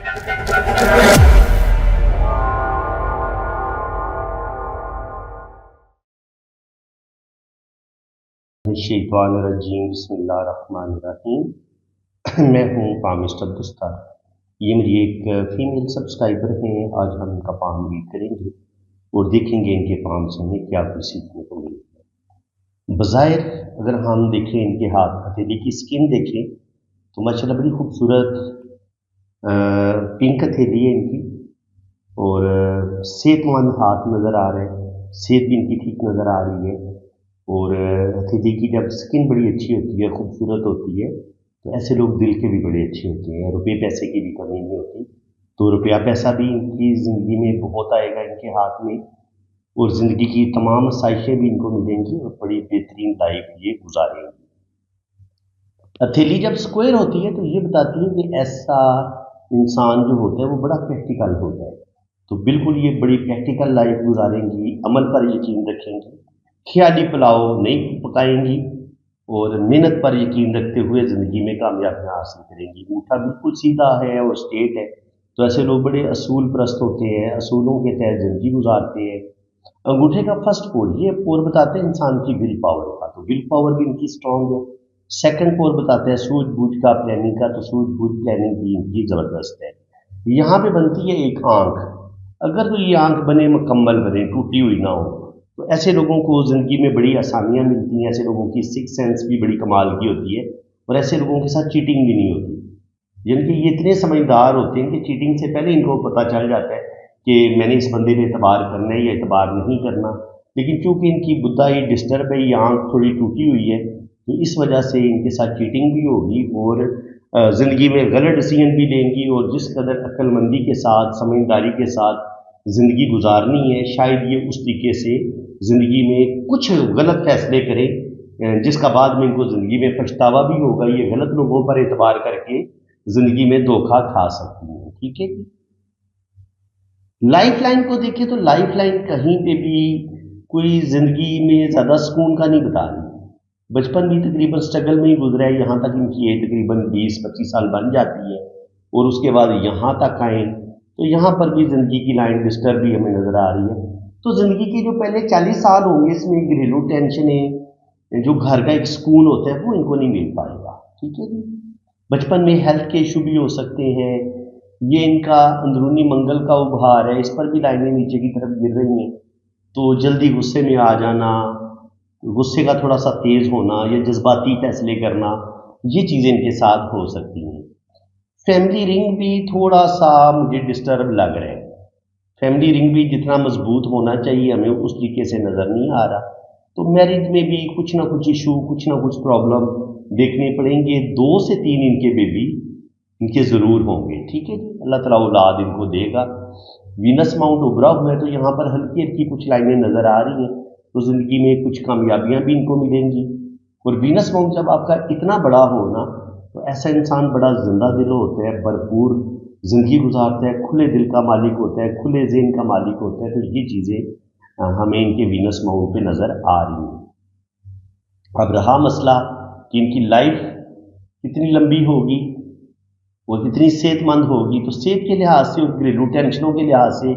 शैतानिर्रजीम बिस्मिल्लाहिर्रहमानिर्रहीम। मैं हूँ पाम मिस्टर दस्तार। ये मेरी एक फीमेल सब्सक्राइबर हैं। आज हम इनका पाम रीड करेंगे और देखेंगे इनके पाम से हमें क्या कुछ सीखने को मिलता है। बज़ाहिर अगर हम देखें इनके हाथ हथेली की स्किन देखें तो माशाल्लाह बड़ी खूबसूरत पिंक हथेली है इनकी और सेहतमंद हाथ नज़र आ रहे हैं। सेहत भी इनकी ठीक नज़र आ रही है और हथेली की जब स्किन बड़ी अच्छी होती है, खूबसूरत होती है, तो ऐसे लोग दिल के भी बड़े अच्छे होते हैं। रुपये पैसे की भी कमी नहीं होती, तो रुपया पैसा भी इनकी ज़िंदगी में बहुत आएगा इनके हाथ में और ज़िंदगी की तमाम आसाइशें भी इनको मिलेंगी और बड़ी बेहतरीन लाइफ ये गुजारेंगे। हथेली जब स्क्वायर होती है तो ये बताती है कि ऐसा इंसान जो होता है वो बड़ा प्रैक्टिकल होता है, तो बिल्कुल ये बड़ी प्रैक्टिकल लाइफ गुजारेंगी, अमल पर यकीन रखेंगी, ख्याली पुलाव नहीं पकाएंगी और मेहनत पर यकीन रखते हुए ज़िंदगी में कामयाबियाँ हासिल करेंगी। अंगूठा बिल्कुल सीधा है और स्ट्रेट है, तो ऐसे लोग बड़े असूल परस्त होते हैं, असूलों के तहत ज़िंदगी गुजारते हैं। अंगूठे का फर्स्ट पोर, ये पोर बताते हैं इंसान की विल पावर का, तो विल पावर भी इनकी स्ट्रांग है। सेकंड पोर बताते हैं सूझबूझ का, प्लानिंग का, तो सूझबूझ प्लानिंग भी इनकी ज़बरदस्त है। यहाँ पे बनती है एक आँख, अगर तो ये आँख बने मुकम्मल बने, टूटी हुई ना हो, तो ऐसे लोगों को ज़िंदगी में बड़ी आसानियाँ मिलती हैं। ऐसे लोगों की सिक्स सेंस भी बड़ी कमाल की होती है और ऐसे लोगों के साथ चीटिंग भी नहीं होती। यानी कि ये इतने समझदार होते हैं कि चीटिंग से पहले इनको पता चल जाता है कि मैंने इस बंदे पे एतबार करना है या एतबार नहीं करना, लेकिन चूंकि इनकी बुद्धा ये डिस्टर्ब है, ये आँख थोड़ी टूटी हुई है, तो इस वजह से इनके साथ चीटिंग भी होगी और ज़िंदगी में गलत डिसीजन भी लेंगी और जिस कदर अक्लमंदी के साथ, समझदारी के साथ ज़िंदगी गुजारनी है, शायद ये उस तरीके से ज़िंदगी में कुछ गलत फैसले करें जिसका बाद में इनको ज़िंदगी में पछतावा भी होगा। ये गलत लोगों पर एतबार करके ज़िंदगी में धोखा खा सकती हैं। ठीक है जी। लाइफ लाइन को देखें तो लाइफ लाइन कहीं पे भी कोई ज़िंदगी में ज़्यादा सुकून का नहीं बता रही। बचपन भी तकरीबन स्ट्रगल में ही गुजरा है, यहाँ तक इनकी एज तकरीबन 20-25 साल बन जाती है और उसके बाद यहाँ तक आए तो यहाँ पर भी ज़िंदगी की लाइन डिस्टर्ब भी हमें नज़र आ रही है। तो ज़िंदगी के जो पहले 40 साल होंगे इसमें घरेलू टेंशनें, जो घर का एक सुकून होता है वो इनको नहीं मिल पाएगा। ठीक है जी। बचपन में हेल्थ के इशू भी हो सकते हैं, ये इनका अंदरूनी मंगल का उभार है, इस पर भी लाइनें नीचे की तरफ गिर रही हैं। तो जल्दी गुस्से में आ जाना, गुस्से का थोड़ा सा तेज़ होना या जज्बाती फैसले करना, ये चीज़ें इनके साथ हो सकती हैं। फैमिली रिंग भी थोड़ा सा मुझे डिस्टर्ब लग रहा है। फैमिली रिंग भी जितना मजबूत होना चाहिए हमें उस तरीके से नज़र नहीं आ रहा। तो मैरिज में भी कुछ ना कुछ इशू, कुछ ना कुछ प्रॉब्लम देखने पड़ेंगे। 2 से 3 इनके बेबी इनके ज़रूर होंगे। ठीक है जी, अल्लाह ताला औलाद इनको देगा। वीनस माउंट उभरा हुआ है तो यहाँ पर हल्की हल्की कुछ लाइनें नज़र आ रही हैं, तो ज़िंदगी में कुछ कामयाबियाँ भी इनको मिलेंगी। और वीनस माउंट जब आपका इतना बड़ा हो ना, तो ऐसा इंसान बड़ा जिंदा दिल होता है, भरपूर ज़िंदगी गुजारता है, खुले दिल का मालिक होता है, खुले ज़हन का मालिक होता है। तो ये चीज़ें हमें इनके वीनस माउंट पे नज़र आ रही हैं। अब रहा मसला कि इनकी लाइफ कितनी लंबी होगी और कितनी सेहतमंद होगी, तो सेहत के लिहाज से और घरेलू टेंशनों के लिहाज से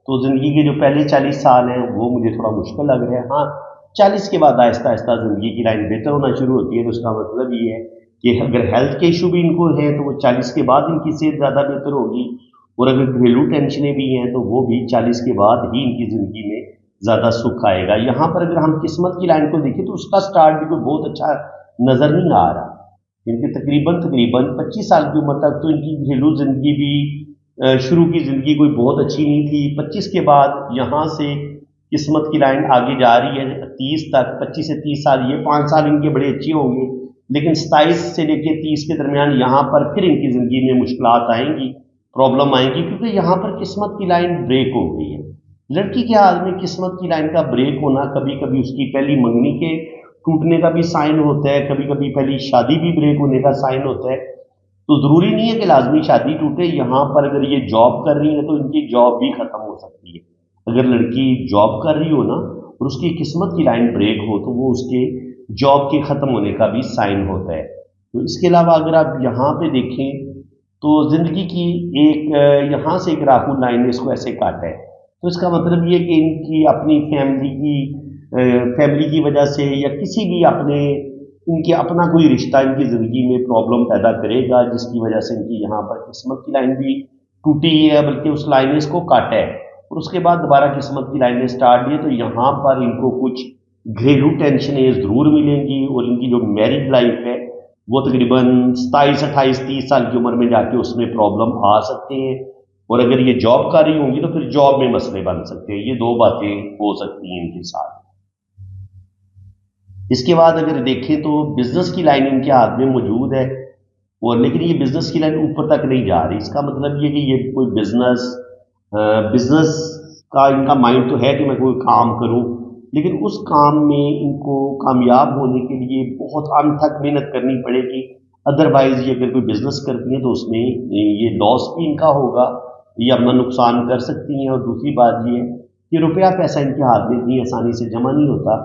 तो ज़िंदगी के जो पहले 40 साल हैं वो मुझे थोड़ा मुश्किल लग रहा है। हाँ, 40 के बाद आहिस्ता आहिस्ता ज़िंदगी की लाइन बेहतर होना शुरू होती है, तो उसका मतलब ये है कि अगर हेल्थ के इशू भी इनको हैं तो वो 40 के बाद इनकी सेहत ज़्यादा बेहतर होगी और अगर घरेलू टेंशनें भी हैं तो वो भी 40 के बाद ही इनकी ज़िंदगी में ज़्यादा सुख आएगा। यहाँ पर अगर हम किस्मत की लाइन को देखें तो उसका स्टार्ट भी कोई बहुत अच्छा नज़र नहीं आ रहा। इनके तकरीबन 25 साल की उम्र तक तो इनकी घरेलू ज़िंदगी भी शुरू की ज़िंदगी कोई बहुत अच्छी नहीं थी। 25 के बाद यहाँ से किस्मत की लाइन आगे जा रही है 30 तक। 25 से 30 साल, ये 5 साल इनके बड़े अच्छे होंगे, लेकिन 27 से लेकर 30 के दरमियान यहाँ पर फिर इनकी ज़िंदगी में मुश्किलात आएंगी, प्रॉब्लम आएंगी, क्योंकि यहाँ पर किस्मत की लाइन ब्रेक हो गई है। लड़की के हाल में किस्मत की लाइन का ब्रेक होना कभी कभी उसकी पहली मंगनी के टूटने का भी साइन होता है, कभी कभी पहली शादी भी ब्रेक होने का साइन होता है। तो ज़रूरी नहीं है कि लाजमी शादी टूटे। यहाँ पर अगर ये जॉब कर रही है तो इनकी जॉब भी ख़त्म हो सकती है। अगर लड़की जॉब कर रही हो ना और उसकी किस्मत की लाइन ब्रेक हो तो वो उसके जॉब के ख़त्म होने का भी साइन होता है। तो इसके अलावा अगर आप यहाँ पे देखें تو زندگی کی ایک یہاں سے ایک راہو لائن نے اس کو ایسے کاٹا ہے. تو اس کا مطلب یہ کہ ان کی اپنی فیملی کی وجہ سے یا کسی بھی ان کے اپنا کوئی رشتہ ان کی زندگی میں پرابلم پیدا کرے گا، جس کی وجہ سے ان کی یہاں پر قسمت کی لائن بھی ٹوٹی ہے، بلکہ اس لائن نے اس کو کاٹا ہے. اور اس کے بعد دوبارہ قسمت کی لائن نے اسٹارٹ دی. تو یہاں پر ان کو کچھ گھریلو ٹینشنیں ضرور ملیں گی، اور ان کی جو میرج لائف ہے وہ تقریباً 27 28 30 سال کی عمر میں جا کے اس میں پرابلم آ سکتے ہیں. اور اگر یہ جاب کر رہی ہوں گی تو پھر جاب میں مسئلے بن سکتے ہیں. یہ دو باتیں ہو سکتی ہیں ان کے ساتھ. اس کے بعد اگر دیکھیں تو بزنس کی لائن ان کے ہاتھ میں موجود ہے، اور لیکن یہ بزنس کی لائن اوپر تک نہیں جا رہی. اس کا مطلب یہ کہ یہ کوئی بزنس کا ان کا مائنڈ تو ہے کہ میں کوئی کام کروں، لیکن اس کام میں ان کو کامیاب ہونے کے لیے بہت انتھک محنت کرنی پڑے گی. ادروائز یہ اگر کوئی بزنس کرتی ہیں تو اس میں یہ لاس بھی ان کا ہوگا، یہ اپنا نقصان کر سکتی ہیں. اور دوسری بات یہ ہے کہ روپیہ پیسہ ان کے ہاتھ میں اتنی آسانی سے جمع نہیں ہوتا.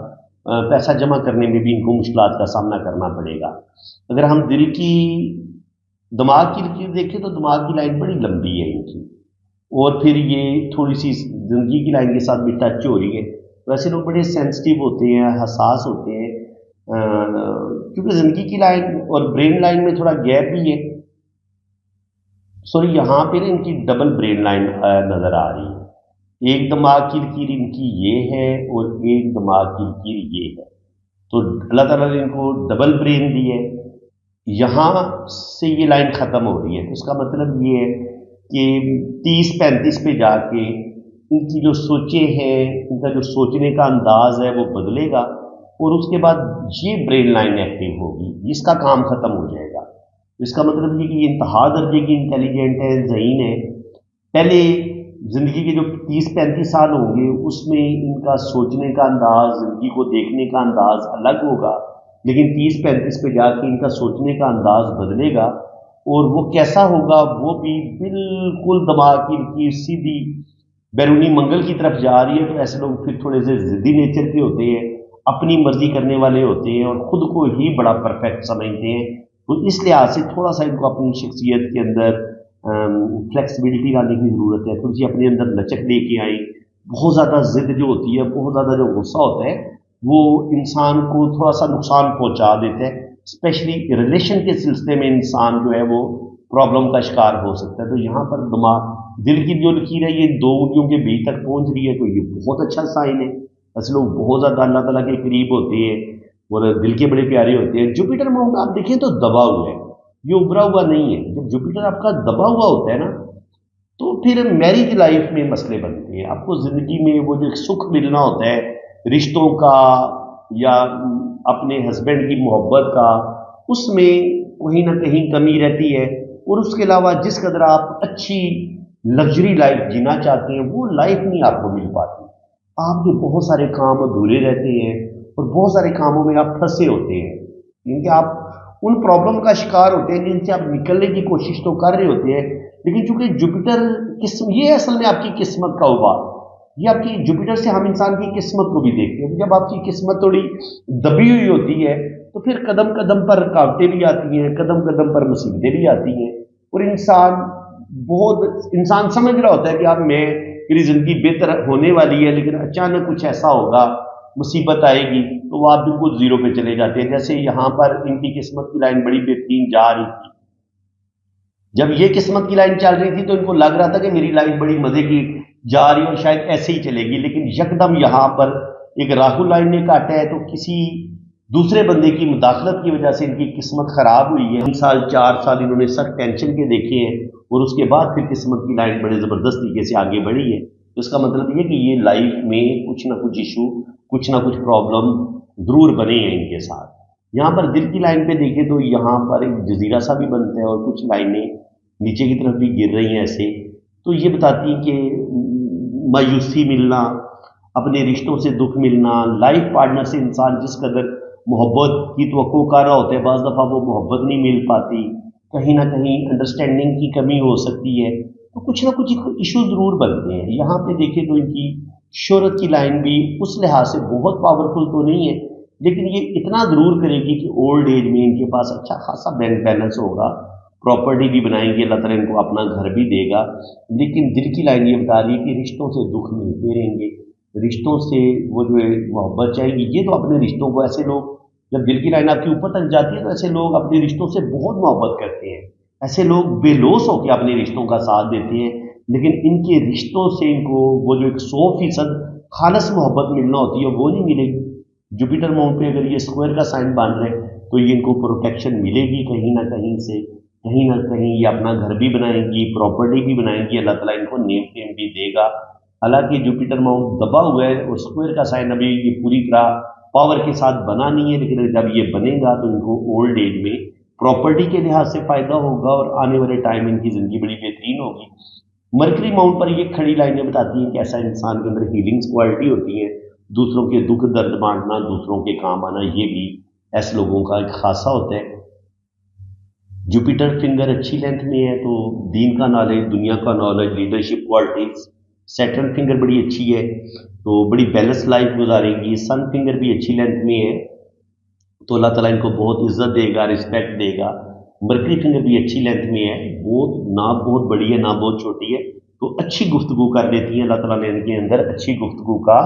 پیسہ جمع کرنے میں بھی ان کو مشکلات کا سامنا کرنا پڑے گا. اگر ہم دماغ کی لکیر دیکھیں تو دماغ کی لائن بڑی لمبی ہے ان کی، اور پھر یہ تھوڑی سی زندگی کی لائن کے ساتھ بھی ٹچ ہو رہی ہے. ویسے لوگ بڑے سینسٹیو ہوتے ہیں، حساس ہوتے ہیں، کیونکہ زندگی کی لائن اور برین لائن میں تھوڑا گیپ بھی ہے. سوری، یہاں پہ ان کی ڈبل برین لائن نظر آ رہی ہے. ایک دماغ کی لکیر ان کی یہ ہے اور ایک دماغ کی لکیر یہ ہے. تو اللہ تعالیٰ نے ان کو ڈبل برین دی ہے. یہاں سے یہ لائن ختم ہو رہی ہے. اس کا مطلب یہ ہے کہ 30 35 پہ جا کے ان کی جو سوچیں ہیں، ان کا جو سوچنے کا انداز ہے وہ بدلے گا، اور اس کے بعد یہ برین لائن ایکٹیو ہوگی، اس کا کام ختم ہو جائے گا. اس کا مطلب یہ کہ یہ انتہا درجے کی انٹیلیجنٹ ہے، ذہین ہے. پہلے زندگی کے جو 30 35 سال ہوں گے اس میں ان کا سوچنے کا انداز، زندگی کو دیکھنے کا انداز الگ ہوگا، لیکن 30 35 پہ جا کے ان کا سوچنے کا انداز بدلے گا. اور وہ کیسا ہوگا؟ وہ بھی بالکل دماغ کی لکیر سیدھی بیرونی منگل کی طرف جا رہی ہے. تو ایسے لوگ پھر تھوڑے سے ضدی نیچر کے ہوتے ہیں، اپنی مرضی کرنے والے ہوتے ہیں، اور خود کو ہی بڑا پرفیکٹ سمجھتے ہیں. تو اس لحاظ سے تھوڑا سا ان کو اپنی شخصیت کے اندر فلیکسیبلٹی لانے کی ضرورت ہے. تھوڑی سی اپنے اندر لچک لے کے آئیں. بہت زیادہ ضد جو ہوتی ہے، بہت زیادہ جو غصہ ہوتا ہے، وہ انسان کو تھوڑا سا نقصان پہنچا دیتا ہے. اسپیشلی ریلیشن کے سلسلے میں انسان جو ہے وہ پرابلم کا شکار ہو سکتا ہے. تو یہاں پر دل کی جو لکیر ہے یہ 2 انگلیوں کے بیچ تک پہنچ رہی ہے، تو یہ بہت اچھا سائن ہے. ایسے لوگ بہت زیادہ اللہ تعالیٰ کے قریب ہوتے ہیں اور دل کے بڑے پیارے ہوتے ہیں. جوپیٹر ماؤنٹ آپ دیکھیں تو دبا ہوا ہے، یہ ابھرا ہوا نہیں ہے. جب جوپیٹر آپ کا دبا ہوا ہوتا ہے نا تو پھر میریج لائف میں مسئلے بنتے ہیں. آپ کو زندگی میں وہ جو سکھ ملنا ہوتا ہے رشتوں کا یا اپنے ہسبینڈ کی محبت کا، اس میں کہیں نہ کہیں کمی رہتی ہے. اور اس کے علاوہ جس قدر آپ اچھی لگژری لائف جینا چاہتے ہیں وہ لائف نہیں آپ کو مل پاتی. آپ کے بہت سارے کام ادھورے رہتے ہیں اور بہت سارے کاموں میں آپ پھنسے ہوتے ہیں، کیونکہ آپ ان پرابلم کا شکار ہوتے ہیں جن سے آپ نکلنے کی کوشش تو کر رہے ہوتے ہیں، لیکن چونکہ جوپیٹر یہ اصل میں آپ کی قسمت کا ابار، یہ آپ کی جوپیٹر سے ہم انسان کی قسمت کو بھی دیکھتے ہیں. جب آپ کی قسمت تھوڑی دبی ہوئی ہوتی ہے تو پھر قدم قدم پر رکاوٹیں بھی آتی ہیں، قدم قدم پر مصیبتیں بھی آتی ہیں. اور انسان سمجھ رہا ہوتا ہے کہ اب میری زندگی بہتر ہونے والی ہے، لیکن اچانک کچھ ایسا ہوگا، مصیبت آئے گی تو وہ آپ بالکل زیرو پہ چلے جاتے ہیں. جیسے یہاں پر ان کی قسمت کی لائن بڑی بہترین جا رہی تھی. جب یہ قسمت کی لائن چل رہی تھی تو ان کو لگ رہا تھا کہ میری لائن بڑی مزے کی جا رہی ہے اور شاید ایسے ہی چلے گی، لیکن یکدم یہاں پر ایک راہو لائن نے کاٹا ہے. تو کسی دوسرے بندے کی مداخلت کی وجہ سے ان کی قسمت خراب ہوئی ہے. 3 سال 4 سال انہوں نے سخت ٹینشن کے دیکھے ہیں، اور اس کے بعد پھر قسمت کی لائن بڑے زبردست طریقے سے آگے بڑھی ہے. تو اس کا مطلب یہ کہ یہ لائف میں کچھ نہ کچھ ایشو، کچھ نہ کچھ پرابلم ضرور بنے ہیں ان کے ساتھ. یہاں پر دل کی لائن پہ دیکھیں تو یہاں پر ایک جزیرہ سا بھی بنتا ہے اور کچھ لائنیں نیچے کی طرف بھی گر رہی ہیں ایسے. تو یہ بتاتی ہیں کہ مایوسی ملنا، اپنے رشتوں سے دکھ ملنا، لائف پارٹنر سے انسان جس قدر محبت کی توقع کر رہا ہوتا ہے بعض دفعہ وہ محبت نہیں مل پاتی، کہیں نہ کہیں انڈرسٹینڈنگ کی کمی ہو سکتی ہے. تو کچھ نہ کچھ ایشو ضرور بنتے ہیں. یہاں پہ دیکھیں تو ان کی شہرت کی لائن بھی اس لحاظ سے بہت پاورفل تو نہیں ہے، لیکن یہ اتنا ضرور کرے گی کہ اولڈ ایج میں ان کے پاس اچھا خاصا بینک بیلنس ہوگا प्रॉपर्टी भी बनाएंगे, अल्लाह ताला इनको अपना घर भी देगा। लेकिन दिल की लाइन ये बता रही है कि रिश्तों से दुख मिलते रहेंगे, रिश्तों से वो जो है मोहब्बत चाहेगी। ये तो अपने रिश्तों को, ऐसे लोग जब दिल की लाइन आपके ऊपर तक जाती है तो ऐसे लोग अपने रिश्तों से बहुत मोहब्बत करते हैं, ऐसे लोग बेलोस होकर अपने रिश्तों का साथ देते हैं। लेकिन इनके रिश्तों से इनको वो जो एक 100% खालस मोहब्बत मिलना होती है वो नहीं मिलेगी। जुपिटर माउंट पे अगर ये स्क्वायर का साइन बन रहे तो ये इनको प्रोटेक्शन मिलेगी कहीं ना कहीं से, कहीं ना कहीं ये अपना घर भी बनाएंगी, प्रॉपर्टी भी बनाएंगी, अल्लाह ताला इनको नेम फेम भी देगा। हालांकि जुपिटर माउंट दबा हुआ है और स्क्वायर का साइन अभी ये पूरी तरह पावर के साथ बना नहीं है, लेकिन जब ये बनेगा तो इनको ओल्ड एज में प्रॉपर्टी के लिहाज से फायदा होगा और आने वाले टाइम में इनकी जिंदगी बड़ी बेहतरीन होगी। मरकरी माउंट पर ये खड़ी लाइनें बताती हैं कि ऐसा इंसान के अंदर हीलिंग्स क्वालिटी होती है, दूसरों के दुख दर्द बांटना, दूसरों के काम आना, ये भी ऐसे लोगों का एक खासा होता है। जुपिटर फिंगर अच्छी लेंथ में है तो दीन का नॉलेज, दुनिया का knowledge, leadership qualities. Saturn finger बड़ी अच्छी है तो बड़ी बैलेंस लाइफ गुजारेंगी। सन फिंगर भी अच्छी लेंथ में है तो अल्लाह ताला इनको बहुत इज्जत देगा, रिस्पेक्ट देगा। मरकरी फिंगर भी अच्छी लेंथ में है, बहुत ना बहुत बड़ी है ना बहुत छोटी है, तो अच्छी गुफ्तगू कर लेती है। अल्लाह ताला ने इनके अंदर अच्छी गुफ्तगू का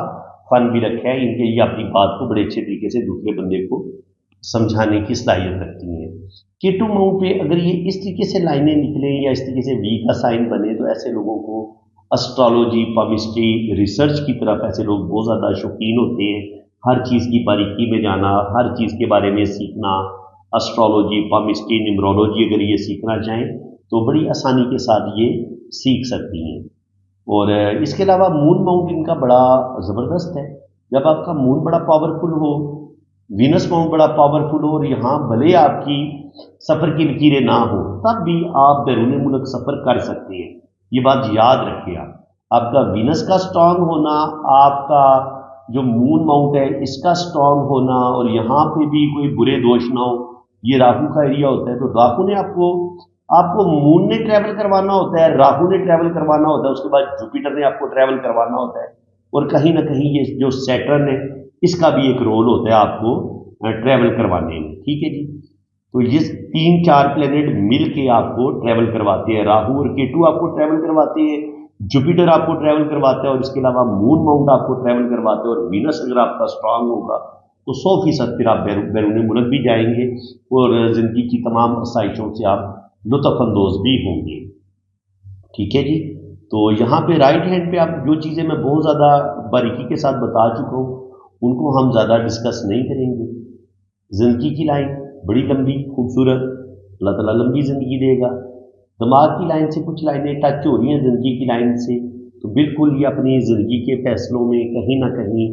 फन भी रखा है, इनके ये अपनी बात को बड़े अच्छे तरीके से दूसरे बंदे को समझाने की सलाहियत रखती हैं। केटू माउंट पे अगर ये इस तरीके से लाइनें निकले या इस तरीके से वी का साइन बने तो ऐसे लोगों को एस्ट्रोलॉजी, पामिस्ट्री, रिसर्च की तरफ ऐसे लोग बहुत ज़्यादा शौकीन होते हैं। हर चीज़ की बारीकी में जाना, हर चीज़ के बारे में सीखना, एस्ट्रोलॉजी, पामिस्ट्री, न्यूमरोलॉजी अगर ये सीखना चाहें तो बड़ी आसानी के साथ ये सीख सकती हैं। और इसके अलावा मून माउंट इनका बड़ा ज़बरदस्त है। जब आपका मून बड़ा पावरफुल हो, वीनस माउंट बड़ा पावरफुल हो और यहाँ भले आपकी सफ़र की लकीरें ना हो तब भी आप बैरून मुल्क सफ़र कर सकते हैं। ये बात याद रखिए आप, आपका वीनस का स्ट्रांग होना, आपका जो मून माउंट है इसका स्ट्रांग होना और यहाँ पे भी कोई बुरे दोष ना हो, ये राहु का एरिया होता है। तो राहु ने आपको आपको मून ने ट्रैवल करवाना होता है, राहु ने ट्रैवल करवाना होता है, उसके बाद जुपिटर ने आपको ट्रैवल करवाना होता है और कहीं ना कहीं ये जो सैटर्न है इसका भी एक रोल होता है आपको ट्रैवल करवाने में। ठीक है जी, तो ये 3-4 प्लेनेट मिल के आपको ट्रैवल करवाते हैं। राहु और केतु आपको ट्रैवल करवाते हैं, जुपिटर आपको ट्रैवल करवाता है और इसके अलावा मून माउंट आपको ट्रैवल करवाते हैं। और वीनस अगर आपका स्ट्रांग होगा तो 100% फिर आप बैरून मुल्क भी जाएंगे और ज़िंदगी की तमाम आसाइशों से आप लुत्फ़अंदोज़ भी होंगे। ठीक है जी, तो यहाँ पे राइट हैंड पे आप जो चीज़ें मैं बहुत ज़्यादा बारीकी के साथ बता चुका हूँ उनको हम ज़्यादा डिस्कस नहीं करेंगे। ज़िंदगी की लाइन बड़ी लंबी खूबसूरत, अल्लाह ताला लंबी ज़िंदगी देगा। दिमाग की लाइन से कुछ लाइनें टच हो रही हैं ज़िंदगी की लाइन से, तो बिल्कुल ये अपनी ज़िंदगी के फैसलों में कहीं ना कहीं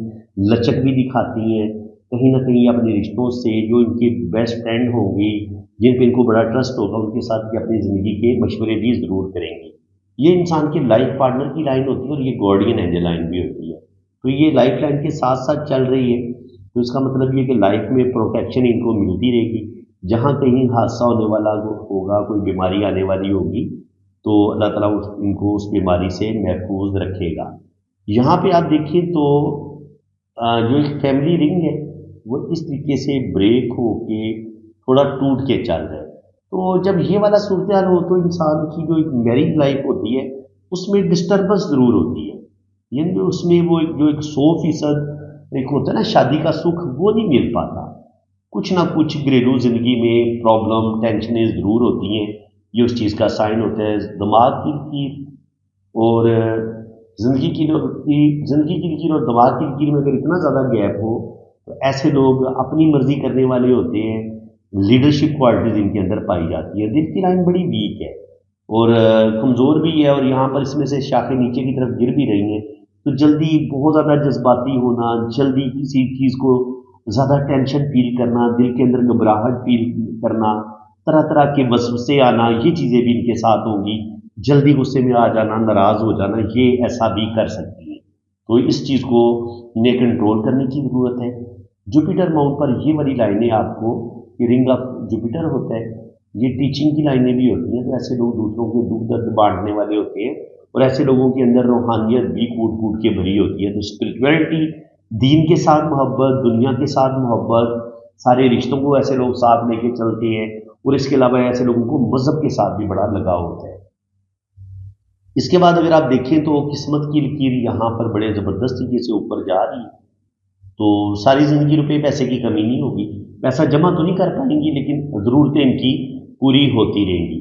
लचक भी दिखाती हैं, कहीं ना कहीं अपने रिश्तों से जो इनके बेस्ट फ्रेंड होंगे, जिन पर इनको बड़ा ट्रस्ट होगा, उनके साथ ये अपनी ज़िंदगी के मशवरे भी ज़रूर करेंगे। ये इंसान के लाइफ पार्टनर की लाइन होती है और ये गार्डियन एंजल लाइन भी होती है। तो ये लाइफ लाइन के साथ साथ चल रही है, तो इसका मतलब ये कि लाइफ में प्रोटेक्शन इनको मिलती रहेगी। जहाँ कहीं हादसा होने वाला होगा, कोई बीमारी आने वाली होगी, तो अल्लाह ताला इनको उस बीमारी से महफूज रखेगा। यहाँ पे आप देखिए तो जो एक फैमिली रिंग है वो इस तरीके से ब्रेक होके थोड़ा टूट के चल रहा है। तो जब ये वाला सूरत हाल हो तो इंसान की जो एक मैरिज लाइफ होती है उसमें डिस्टर्बेंस ज़रूर होती है, यानी उसमें वो जो एक 100% एक होता है ना शादी का सुख, वो नहीं मिल पाता। कुछ ना कुछ घरेलू ज़िंदगी में प्रॉब्लम, टेंशनें ज़रूर होती हैं, ये उस चीज़ का साइन होता है। दिमाग की लकीर और ज़िंदगी की लकीर और दिमाग की लकीर में अगर इतना ज़्यादा गैप हो तो ऐसे लोग अपनी मर्ज़ी करने वाले होते हैं। लीडरशिप क्वालिटीज़ इनके अंदर पाई जाती है। दिल की लाइन बड़ी वीक है और कमज़ोर भी है और यहाँ पर इसमें से शाखें नीचे की तरफ गिर भी रही हैं, तो जल्दी बहुत ज़्यादा जज्बाती होना, जल्दी किसी चीज़ को ज़्यादा टेंशन फील करना, दिल के अंदर घबराहट फील करना, तरह तरह के वसवसे आना, ये चीज़ें भी इनके साथ होंगी। जल्दी गुस्से में आ जाना, नाराज़ हो जाना, ये ऐसा भी कर सकती है। तो इस चीज़ को इन्हें कंट्रोल करने की ज़रूरत है। जुपिटर माउंट पर ये वाली लाइनें आपको, ये रिंग ऑफ जुपिटर होता है, ये टीचिंग की लाइनें भी होती हैं। तो ऐसे लोग दूसरों के दुख दर्द बांटने वाले होते हैं और ऐसे लोगों के अंदर रूहानियत भी कूट कूट के भरी होती है। तो स्पिरिचुअलिटी, दीन के साथ मोहब्बत, दुनिया के साथ मोहब्बत, सारे रिश्तों को ऐसे लोग साथ लेके चलते हैं। اور اس के अलावा ऐसे लोगों को मजहब के साथ भी बड़ा लगाव होता है। इसके बाद अगर आप देखें तो किस्मत की लकीर यहाँ पर बड़े ज़बरदस्त तरीके से ऊपर जा रही है। तो सारी ज़िंदगी रुपए पैसे की कमी नहीं होगी, पैसा जमा तो नहीं कर पाएंगी लेकिन ज़रूरतें इनकी पूरी होती रहेंगी।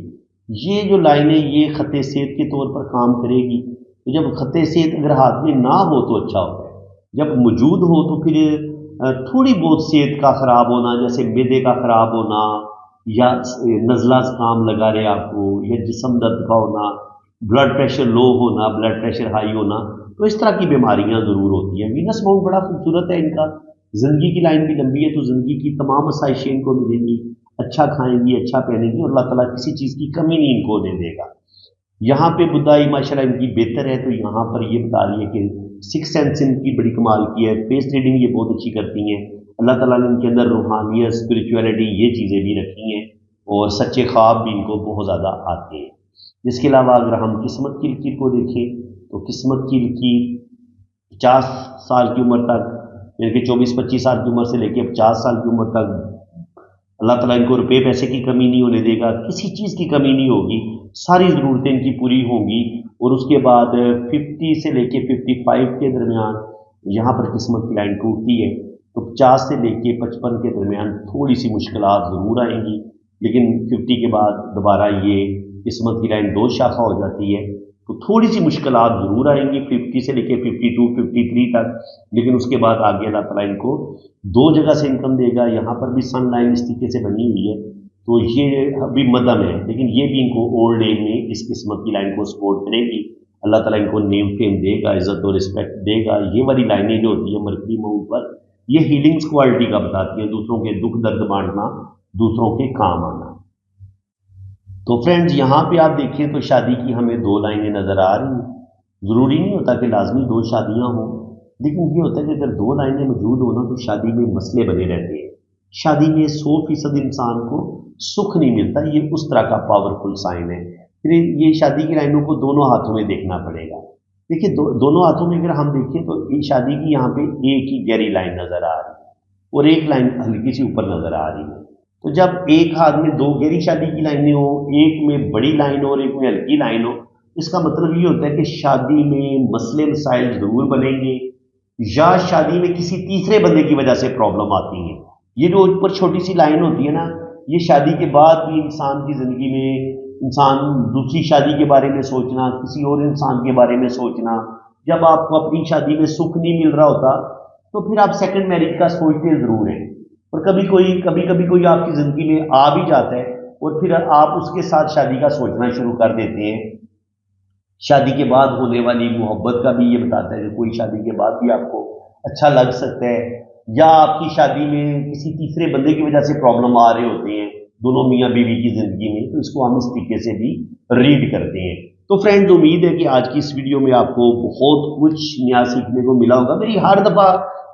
ये जो लाइन है ये ख़त सेहत के तौर पर काम करेगी। तो जब ख़त सेहत अगर हाथ में ना हो तो अच्छा होता है, जब मौजूद हो तो फिर थोड़ी बहुत सेहत का ख़राब होना, जैसे मैदे का ख़राब होना या नज़ला काम लगा रहे आपको, या जिस्म दर्द का होना, ब्लड प्रेशर लो होना, ब्लड प्रेशर हाई होना, तो इस तरह की बीमारियां ज़रूर होती हैं। वीनस माउंट बड़ा खूबसूरत है इनका, ज़िंदगी की लाइन भी लंबी है तो ज़िंदगी की तमाम आसाइशें इनको मिलेंगी, अच्छा खाएंगी, अच्छा पहनेंगी और अल्लाह ताला किसी चीज़ की कमी नहीं इनको होने देगा। यहाँ पे बुदाई माशाल्लाह इनकी बेहतर है, तो यहाँ पर ये बता रही है कि सिक्स सेंस इनकी बड़ी कमाल की है, फेस रीडिंग ये बहुत अच्छी करती हैं। अल्लाह ताला ने इनके अंदर रूहानियत, स्पिरिचुअलिटी ये चीज़ें भी रखी हैं और सच्चे ख्वाब भी इनको बहुत ज़्यादा आते हैं। इसके अलावा अगर हम किस्मत की लकीर को देखें तो किस्मत की लकीर 50 साल की उम्र तक, यानी कि 24-25 साल की उम्र से लेकर 50 साल की उम्र तक अल्लाह ताला इनको रुपए पैसे की कमी नहीं होने देगा, किसी चीज़ की कमी नहीं होगी, सारी ज़रूरतें इनकी पूरी होंगी। और उसके बाद 50 से लेके 55 के दरमियान यहाँ पर किस्मत की लाइन टूटती है, तो 50 से लेके 55 के दरमियान थोड़ी सी मुश्किलात ज़रूर आएंगी, लेकिन 50 के बाद दोबारा ये किस्मत की लाइन दो शाखा हो जाती है, तो थोड़ी सी मुश्किलात ज़रूर आएंगी 50 से लेके 52, 53 तक, लेकिन उसके बाद आगे अल्लाह ताला इनको दो जगह से इनकम देगा। यहाँ पर भी सन लाइन इस तरीके से बनी हुई है, तो ये अभी मदम है, लेकिन ये भी इनको ओल्ड एज में इस किस्मत की लाइन को सपोर्ट करेगी। अल्लाह ताला इनको नेम फेम देगा, इज़्ज़त और रिस्पेक्ट देगा। ये वाली लाइनें जो होती है मरकरी माउंट पर, ये हीलिंग्स क्वालिटी का बताती है, दूसरों के दुख दर्द बांटना, दूसरों के काम आना। तो फ्रेंड्स यहाँ पे आप देखिए तो शादी की हमें दो लाइनें नज़र आ रही हैं। ज़रूरी नहीं होता कि लाजमी दो शादियाँ हों, लेकिन ये होता है कि अगर दो लाइनें मौजूद हो ना तो शादी में मसले बने रहते हैं। शादी में 100% इंसान को सुख नहीं मिलता, ये उस तरह का पावरफुल साइन है। फिर ये शादी की लाइनों को दोनों हाथों में देखना पड़ेगा। देखिए दोनों हाथों में अगर हम देखें तो ये शादी की यहाँ पे एक ही गहरी लाइन नज़र आ रही है और एक लाइन हल्की सी ऊपर नज़र आ रही है। तो जब एक हाथ में दो गहरी शादी की लाइनें हो, एक में बड़ी लाइन हो और एक में हल्की लाइन हो, इसका मतलब ये होता है कि शादी में मसले मसाइल जरूर बनेंगे या शादी में किसी तीसरे बंदे की वजह से प्रॉब्लम आती है। ये जो ऊपर छोटी सी लाइन होती है ना, ये शादी के बाद भी इंसान की ज़िंदगी में इंसान दूसरी शादी के बारे में सोचना, किसी और इंसान के बारे में सोचना, जब आपको अपनी शादी में सुख नहीं मिल रहा होता तो फिर आप सेकंड मैरिज का सोचते ज़रूर हैं। और कभी कभी कोई आपकी ज़िंदगी में आ भी जाता है और फिर आप उसके साथ शादी का सोचना शुरू कर देते हैं। शादी के बाद होने वाली मोहब्बत का भी ये बताता है कि कोई शादी के बाद भी आपको अच्छा लग सकता है, या आपकी शादी में किसी तीसरे बंदे की वजह से प्रॉब्लम आ रहे होते हैं दोनों मियाँ बीवी की ज़िंदगी में, तो इसको हम इस तरीके से भी रीड करते हैं। तो फ्रेंड्स उम्मीद है कि आज की इस वीडियो में आपको बहुत कुछ नया सीखने को मिला होगा। मेरी हर दफ़ा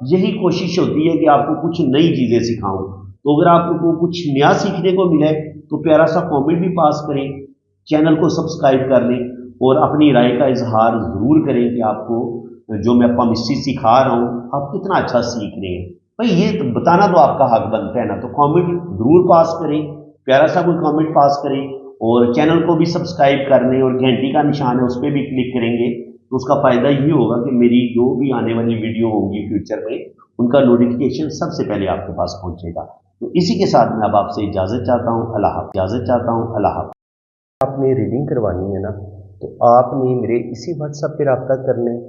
यही कोशिश होती है कि आपको कुछ नई चीज़ें सिखाऊं, तो अगर आपको कुछ नया सीखने को मिले तो प्यारा सा कमेंट भी पास करें, चैनल को सब्सक्राइब कर लें और अपनी राय का इजहार ज़रूर करें कि आपको जो मैं पॉलिसी सिखा रहा हूँ आप कितना अच्छा सीख रहे हैं। भाई ये तो बताना तो आपका हक बनता है ना, तो कमेंट ज़रूर पास करें, प्यारा सा कोई कमेंट पास करें और चैनल को भी सब्सक्राइब कर लें और घंटी का निशान है उस पर भी क्लिक करेंगे तो उसका फ़ायदा ये होगा कि मेरी जो भी आने वाली वीडियो होंगी फ्यूचर में उनका नोटिफिकेशन सबसे पहले आपके पास पहुंचेगा। तो इसी के साथ मैं अब आपसे इजाज़त चाहता हूँ, अल्लाह हाफ़िज़। आपने रीडिंग करवानी है ना तो आपने मेरे इसी व्हाट्सएप पे रब्ता करना है,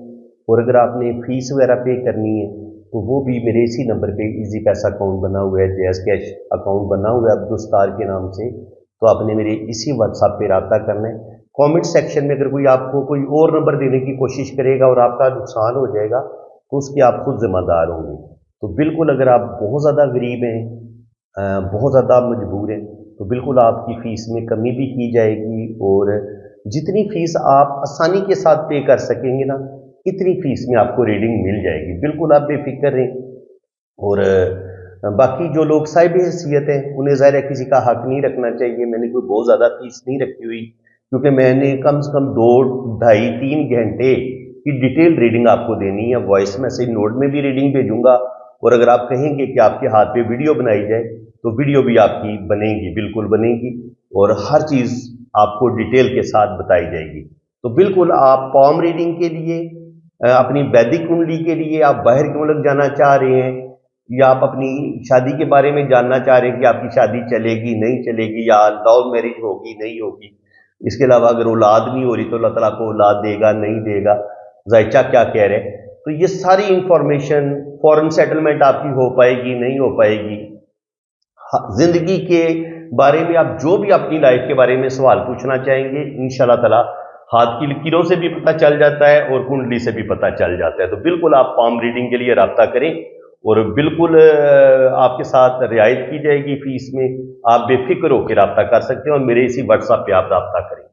और अगर आपने फ़ीस वगैरह पे करनी है तो वो भी मेरे इसी नंबर पे इजी पैसा अकाउंट बना हुआ है, जैज़ कैश अकाउंट बना हुआ है अब्दुल सत्तार के नाम से, तो आपने मेरे इसी व्हाट्सएप पे रब्ता करना है। कमेंट सेक्शन में अगर कोई आपको कोई और नंबर देने की कोशिश करेगा और आपका नुकसान हो जाएगा तो उसके आप खुद जिम्मेदार होंगे। तो बिल्कुल अगर आप बहुत ज़्यादा गरीब हैं, बहुत ज़्यादा मजबूर हैं, तो बिल्कुल आपकी फ़ीस में कमी भी की जाएगी और जितनी फ़ीस आप आसानी के साथ पे कर सकेंगे ना इतनी फ़ीस में आपको रीडिंग मिल जाएगी। बिल्कुल आप बेफिक्र रहें। और बाकी जो लोग साहिब हैसियत हैं उन्हें ज़ाहिर है किसी का हक नहीं रखना चाहिए। मैंने कोई बहुत ज़्यादा फ़ीस नहीं रखी हुई, क्योंकि मैंने कम से कम 2, 2.5, 3 घंटे की डिटेल रीडिंग आपको देनी है। वॉइस मैसेज नोट में भी रीडिंग भेजूंगा और अगर आप कहेंगे कि आपके हाथ पे वीडियो बनाई जाए تو वीडियो भी आपकी बनेगी, बिल्कुल बनेगी, और हर चीज़ आपको डिटेल के साथ बताई जाएगी। तो बिल्कुल आप पॉम रीडिंग के लिए, अपनी वैदिक कुंडली के लिए आप बाहर के मुल्क जाना चाह रहे हैं, या आप अपनी शादी के बारे में जानना चाह रहे हैं कि आपकी शादी चलेगी नहीं चलेगी, या लव मैरिज होगी नहीं होगी, इसके अलावा अगर औलाद नहीं हो रही तो अल्लाह ताला को औलाद देगा नहीं देगा, ज़ायचा क्या कह रहे हैं, तो ये सारी इंफॉर्मेशन, फॉरेन सेटलमेंट आपकी हो पाएगी नहीं हो पाएगी, जिंदगी के बारे में आप जो भी अपनी लाइफ के बारे में सवाल पूछना चाहेंगे, इंशाल्लाह ताला हाथ की लकीरों से भी पता चल जाता है और कुंडली से भी पता चल जाता है। तो बिल्कुल आप पॉम रीडिंग के लिए रब्ता करें, और बिल्कुल आपके साथ रियायत की जाएगी फीस में। आप बेफिक्र होकर रब्ता कर सकते हैं और मेरे इसी व्हाट्सएप पे आप रब्ता करें।